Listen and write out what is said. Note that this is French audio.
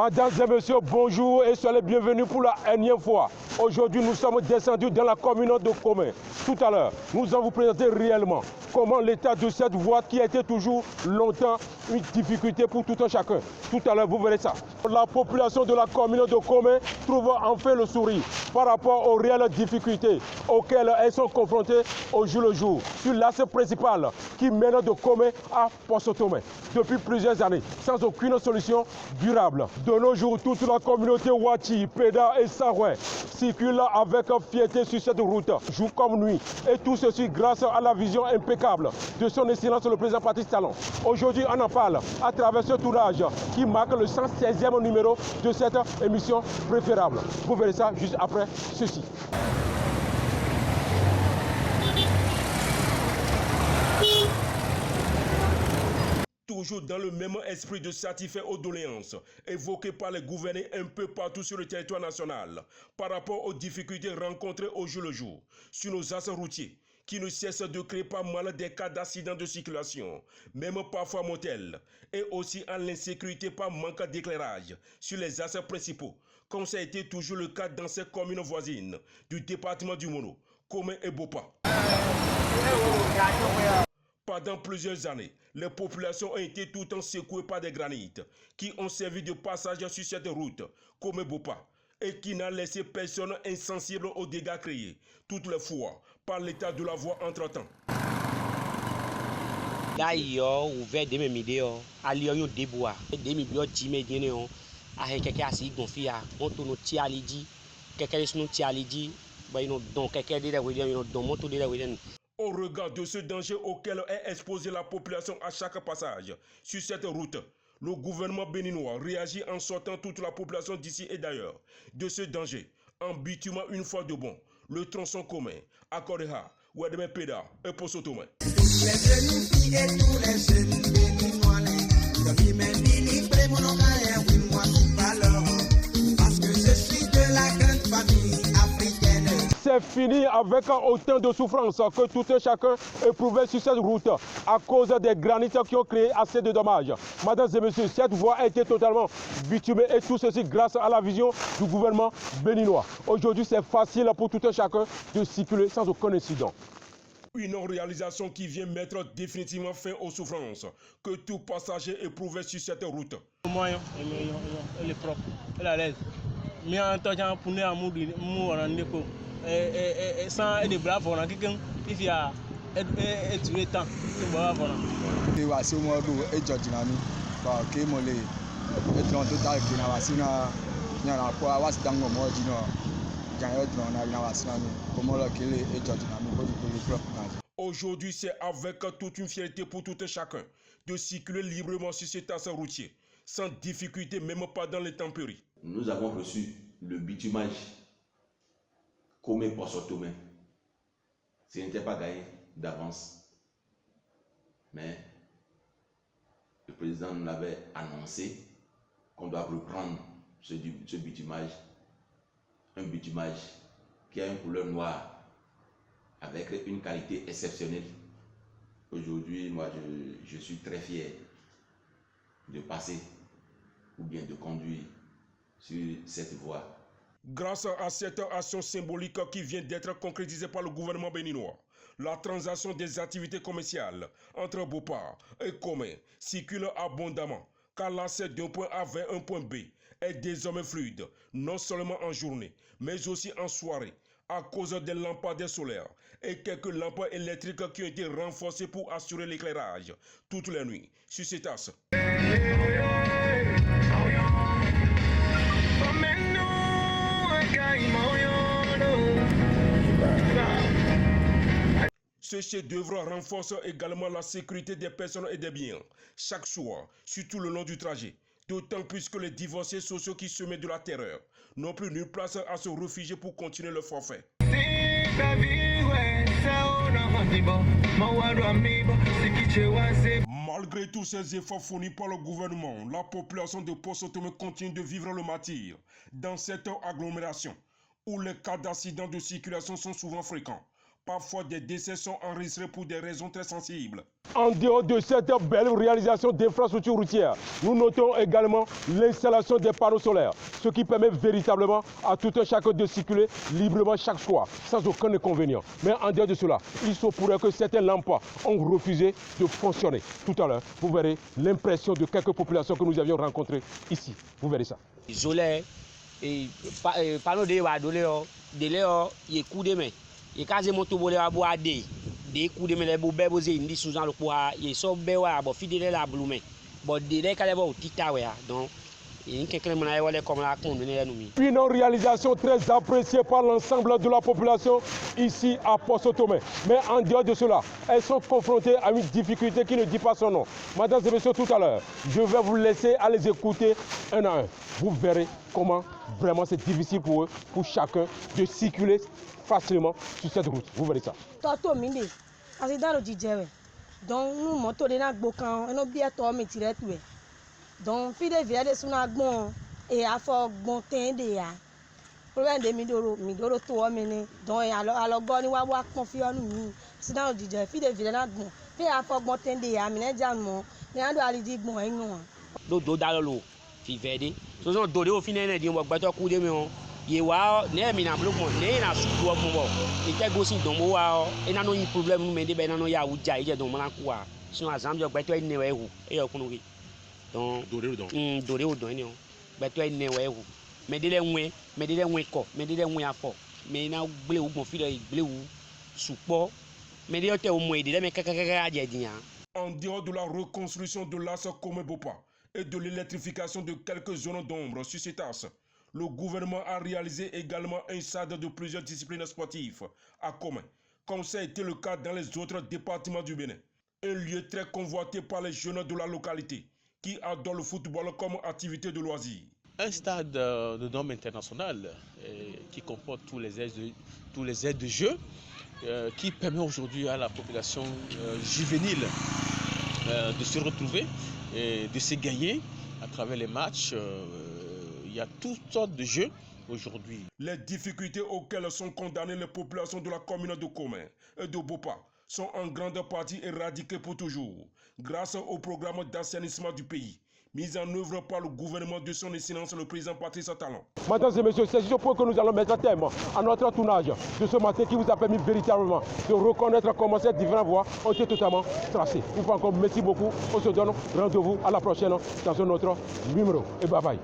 Mesdames et messieurs, bonjour et soyez les bienvenus pour la énième fois. Aujourd'hui, nous sommes descendus dans la commune de Komé. Tout à l'heure, nous allons vous présenter réellement comment l'état de cette voie qui a été toujours longtemps une difficulté pour tout un chacun. Tout à l'heure, vous verrez ça. La population de la commune de Komé trouve enfin le sourire par rapport aux réelles difficultés auxquelles elles sont confrontées au jour le jour sur l'axe principal qui mène de Komé à Poso-Tomé depuis plusieurs années sans aucune solution durable. De nos jours, toute la communauté Wachi, Peda et Saroué circule avec fierté sur cette route, jour comme nuit. Et tout ceci grâce à la vision impeccable de son excellence le président Patrice Talon. Aujourd'hui, on en parle à travers ce tournage qui marque le 116e numéro de cette émission préférable. Vous verrez ça juste après ceci. Toujours dans le même esprit de satisfaire aux doléances évoquées par les gouvernés un peu partout sur le territoire national par rapport aux difficultés rencontrées au jour le jour sur nos axes routiers qui ne cessent de créer pas mal des cas d'accidents de circulation, même parfois mortels, et aussi en l'insécurité par manque d'éclairage sur les axes principaux, comme ça a été toujours le cas dans ces communes voisines du département du Mono, Komé et Bopa. Pendant plusieurs années, les populations ont été tout le temps secouées par des granites qui ont servi de passage sur cette route, comme Bopa, et qui n'a laissé personne insensible aux dégâts créés, toutes les fois, par l'état de la voie entre-temps. D'ailleurs, ouvert des médias, à Lyon des bois, des médias d'immédiat, avec quelqu'un assez gonflé, on tourne au tialidi, quelqu'un sont tialidi, donc quelqu'un des dans moto des Au regard de ce danger auquel est exposée la population à chaque passage sur cette route, le gouvernement béninois réagit en sortant toute la population d'ici et d'ailleurs de ce danger, en bitumant une fois de bon le tronçon commun à Koreha, Ouademe Peda et Poso-Tomé. C'est fini avec autant de souffrance que tout un chacun éprouvait sur cette route à cause des granites qui ont créé assez de dommages. Mesdames et messieurs, cette voie a été totalement bitumée et tout ceci grâce à la vision du gouvernement béninois. Aujourd'hui, c'est facile pour tout un chacun de circuler sans aucun incident. Une non-réalisation qui vient mettre définitivement fin aux souffrances que tout passager éprouvait sur cette route. Moyen, elle est propre, elle est à l'aise. Mais en tant que pour nous, sans des bras pour quelqu'un, il y a du temps. Et voici moi et Georginami, qui est molé, et total qui n'a pas signé, il y a un point à West Dango Mordino, Aujourd'hui, c'est avec toute une fierté pour tout un chacun de circuler librement sur cet axe routier, sans difficulté, même pas dans les tempéries. Nous avons reçu le bitumage Komé Poso-Tomé. Ce n'était pas gagné d'avance, mais le président nous l'avait annoncé qu'on doit reprendre ce bitumage, un bitumage qui a une couleur noire avec une qualité exceptionnelle. Aujourd'hui, moi, je suis très fier de passer ou bien de conduire sur cette voie. Grâce à cette action symbolique qui vient d'être concrétisée par le gouvernement béninois, la transaction des activités commerciales entre Bopa et Komé circule abondamment, car l'accès d'un point A vers un point B est désormais fluide, non seulement en journée, mais aussi en soirée, à cause des lampadaires solaires et quelques lampes électriques qui ont été renforcées pour assurer l'éclairage toute la nuit sur cet axe. Ce chef-d'œuvre renforce également la sécurité des personnes et des biens chaque soir, surtout le long du trajet. D'autant plus que les divorcés sociaux qui semaient de la terreur n'ont plus nulle place à se réfugier pour continuer le forfait. Malgré tous ces efforts fournis par le gouvernement, la population de Poso-Tomé continue de vivre le martyre dans cette agglomération où les cas d'accidents de circulation sont souvent fréquents. Parfois, des décès sont enregistrés pour des raisons très sensibles. En dehors de cette belle réalisation d'infrastructures routières, nous notons également l'installation des panneaux solaires, ce qui permet véritablement à tout un chacun de circuler librement chaque soir, sans aucun inconvénient. Mais en dehors de cela, il se pourrait que certains lampes ont refusé de fonctionner. Tout à l'heure, vous verrez l'impression de quelques populations que nous avions rencontrées ici. Vous verrez ça. Isolé, et panneau de wadolé, délai, il est coup de main. Il y a quasiment tout le monde des coups de mêlée pour béboser une sous le poids il sont béwa bon fidèle la blume bon délai qu'elle va au tita donc il y a quelqu'un comme la condamné nous. Une réalisation très appréciée par l'ensemble de la population ici à Poso-Tomé. Mais en dehors de cela, elles sont confrontées à une difficulté qui ne dit pas son nom. Mesdames et messieurs, tout à l'heure, je vais vous laisser à les écouter un à un. Vous verrez comment vraiment c'est difficile pour eux, pour chacun, de circuler facilement sur cette route. Vous verrez ça. Toto minde, accident le DJ. Donc nous moto de na gbokan, eno bi eto mi tire tu e. Donc fi de vie de suna gbon e afọ gbon ten de ya. Problème de midoro to o mi ni. Donc alo gbo ni wa pon fi onu mi. Accident le DJ fi de vie na gbon. Fi afọ gbon ten de ya mi na jan mo. Ni ando ali di gbon e nu. Do da lo fi vede. So so do de o fi na di mo gbato ku de mi on. Ye wa ne mi na bloquement ne na su do mo bo e te go si don mo wa e na no yin problem nu me de be na no ya uja e je don mo na ku wa so azam jo gbeto e ne we hu e yo kunu ri don dore o don ni o gbeto e ne we hu me de le nwe ko me de le nwe afọ me na gble u gbon fi le gble u supo me de te o mo e de me kakaka aje diyan. En dehors de la reconstruction de l'axe Komé-Bopa et de l'électrification de quelques zones d'ombre sur cet axe, le gouvernement a réalisé également un stade de plusieurs disciplines sportives à Komé, comme ça a été le cas dans les autres départements du Bénin. Un lieu très convoité par les jeunes de la localité qui adorent le football comme activité de loisir. Un stade de norme internationale qui comporte tous les aides de jeu qui permet aujourd'hui à la population juvénile de se retrouver et de se gagner à travers les matchs. Il y a toutes sortes de jeux aujourd'hui. Les difficultés auxquelles sont condamnées les populations de la commune de Komé et de Bopa sont en grande partie éradiquées pour toujours grâce au programme d'assainissement du pays mis en œuvre par le gouvernement de son excellence le président Patrice Talon. Mesdames et messieurs, c'est ce point que nous allons mettre à terme à notre tournage de ce matin qui vous a permis véritablement de reconnaître comment ces différentes voies ont été totalement tracées. Une fois encore, merci beaucoup. On se donne rendez-vous à la prochaine dans un autre numéro. Et bye bye.